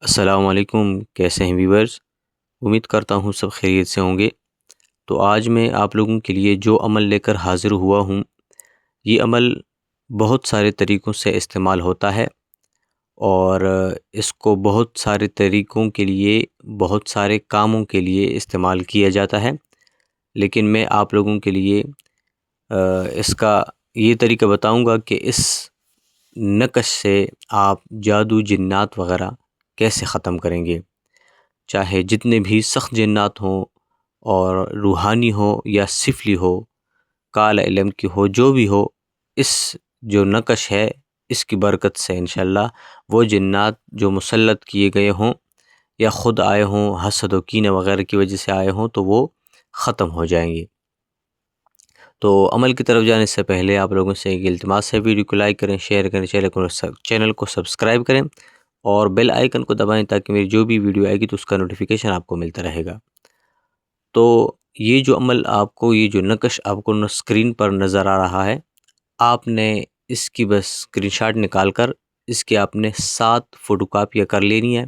السلام علیکم، کیسے ہیں ویورز؟ امید کرتا ہوں سب خیریت سے ہوں گے۔ تو آج میں آپ لوگوں کے لیے جو عمل لے کر حاضر ہوا ہوں، یہ عمل بہت سارے طریقوں سے استعمال ہوتا ہے اور اس کو بہت سارے طریقوں کے لیے، بہت سارے کاموں کے لیے استعمال کیا جاتا ہے، لیکن میں آپ لوگوں کے لیے اس کا یہ طریقہ بتاؤں گا کہ اس نقش سے آپ جادو، جنات وغیرہ کیسے ختم کریں گے۔ چاہے جتنے بھی سخت جنات ہوں اور روحانی ہو یا سفلی ہو، کالہ علم کی ہو، جو بھی ہو، اس جو نقش ہے اس کی برکت سے انشاءاللہ وہ جنات جو مسلط کیے گئے ہوں یا خود آئے ہوں، حسد و کینہ وغیرہ کی وجہ سے آئے ہوں، تو وہ ختم ہو جائیں گے۔ تو عمل کی طرف جانے سے پہلے آپ لوگوں سے ایک التماس ہے، ویڈیو کو لائک کریں، شیئر کریں، چینل کو سبسکرائب کریں اور بیل آئیکن کو دبائیں تاکہ میری جو بھی ویڈیو آئے گی تو اس کا نوٹیفیکیشن آپ کو ملتا رہے گا۔ تو یہ جو عمل آپ کو، یہ جو نقش آپ کو اسکرین پر نظر آ رہا ہے، آپ نے اس کی بس اسکرین شاٹ نکال کر اس کی آپ نے 7 فوٹو کاپیاں کر لینی ہے۔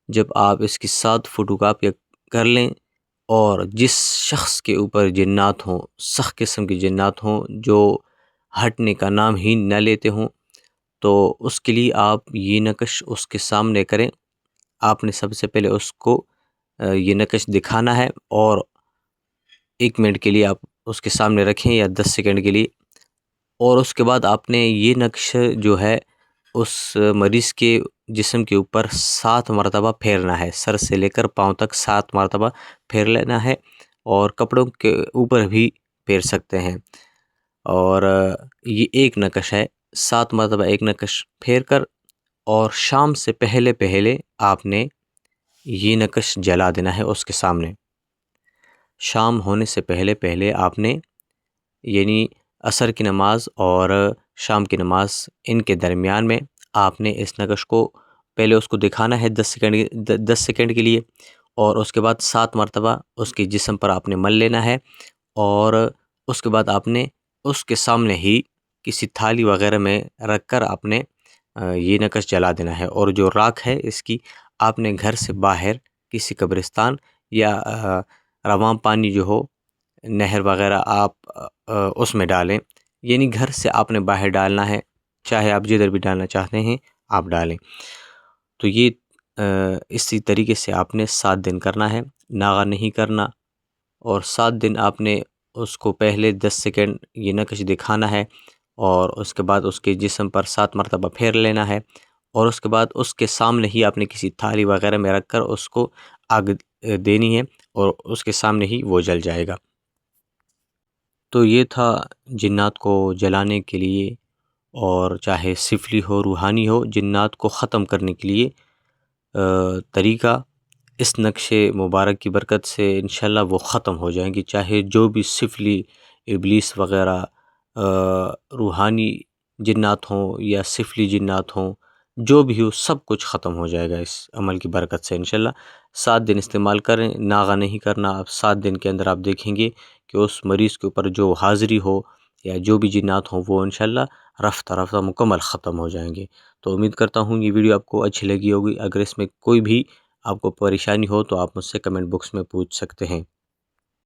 جب آپ اس کی 7 فوٹو کاپیاں کر لیں اور جس شخص کے اوپر جنات ہوں، سخت قسم کے جنات ہوں جو ہٹنے کا نام ہی نہ لیتے ہوں، تو اس کے لیے آپ یہ نقش اس کے سامنے کریں۔ آپ نے سب سے پہلے اس کو یہ نقش دکھانا ہے اور 1 منٹ کے لیے آپ اس کے سامنے رکھیں یا 10 سیکنڈ کے لیے، اور اس کے بعد آپ نے یہ نقش جو ہے اس مریض کے جسم کے اوپر 7 مرتبہ پھیرنا ہے، سر سے لے کر پاؤں تک 7 مرتبہ پھیر لینا ہے، اور کپڑوں کے اوپر بھی پھیر سکتے ہیں۔ اور یہ ایک نقش ہے، 7 مرتبہ ایک نقش پھیر کر، اور شام سے پہلے آپ نے یہ نقش جلا دینا ہے اس کے سامنے۔ شام ہونے سے پہلے آپ نے، یعنی عصر کی نماز اور شام کی نماز، ان کے درمیان میں آپ نے اس نقش کو پہلے اس کو دکھانا ہے 10 سیکنڈ کے لیے، اور اس کے بعد 7 مرتبہ اس کے جسم پر آپ نے مل لینا ہے، اور اس کے بعد آپ نے اس کے سامنے ہی کسی تھالی وغیرہ میں رکھ کر آپ نے یہ نقش جلا دینا ہے، اور جو راکھ ہے اس کی آپ نے گھر سے باہر کسی قبرستان یا رواں پانی جو ہو، نہر وغیرہ، آپ اس میں ڈالیں، یعنی گھر سے آپ نے باہر ڈالنا ہے، چاہے آپ جدھر بھی ڈالنا چاہتے ہیں آپ ڈالیں۔ تو یہ اسی طریقے سے آپ نے 7 دن کرنا ہے، ناغہ نہیں کرنا، اور 7 دن آپ نے اس کو پہلے 10 سیکنڈ یہ نقش دکھانا ہے، اور اس کے بعد اس کے جسم پر 7 مرتبہ پھیر لینا ہے، اور اس کے بعد اس کے سامنے ہی آپ نے کسی تھالی وغیرہ میں رکھ کر اس کو آگ دینی ہے، اور اس کے سامنے ہی وہ جل جائے گا۔ تو یہ تھا جنات کو جلانے کے لیے، اور چاہے سفلی ہو، روحانی ہو، جنات کو ختم کرنے کے لیے طریقہ۔ اس نقش مبارک کی برکت سے انشاءاللہ وہ ختم ہو جائیں گی، چاہے جو بھی سفلی، ابلیس وغیرہ، روحانی جنات ہوں یا سفلی جنات ہوں، جو بھی ہو، سب کچھ ختم ہو جائے گا اس عمل کی برکت سے انشاءاللہ۔ 7 دن استعمال کریں، ناغہ نہیں کرنا۔ آپ 7 دن کے اندر آپ دیکھیں گے کہ اس مریض کے اوپر جو حاضری ہو یا جو بھی جنات ہوں وہ انشاءاللہ رفتہ رفتہ مکمل ختم ہو جائیں گے۔ تو امید کرتا ہوں یہ ویڈیو آپ کو اچھی لگی ہوگی۔ اگر اس میں کوئی بھی آپ کو پریشانی ہو تو آپ مجھ سے کمنٹ باکس میں پوچھ سکتے ہیں۔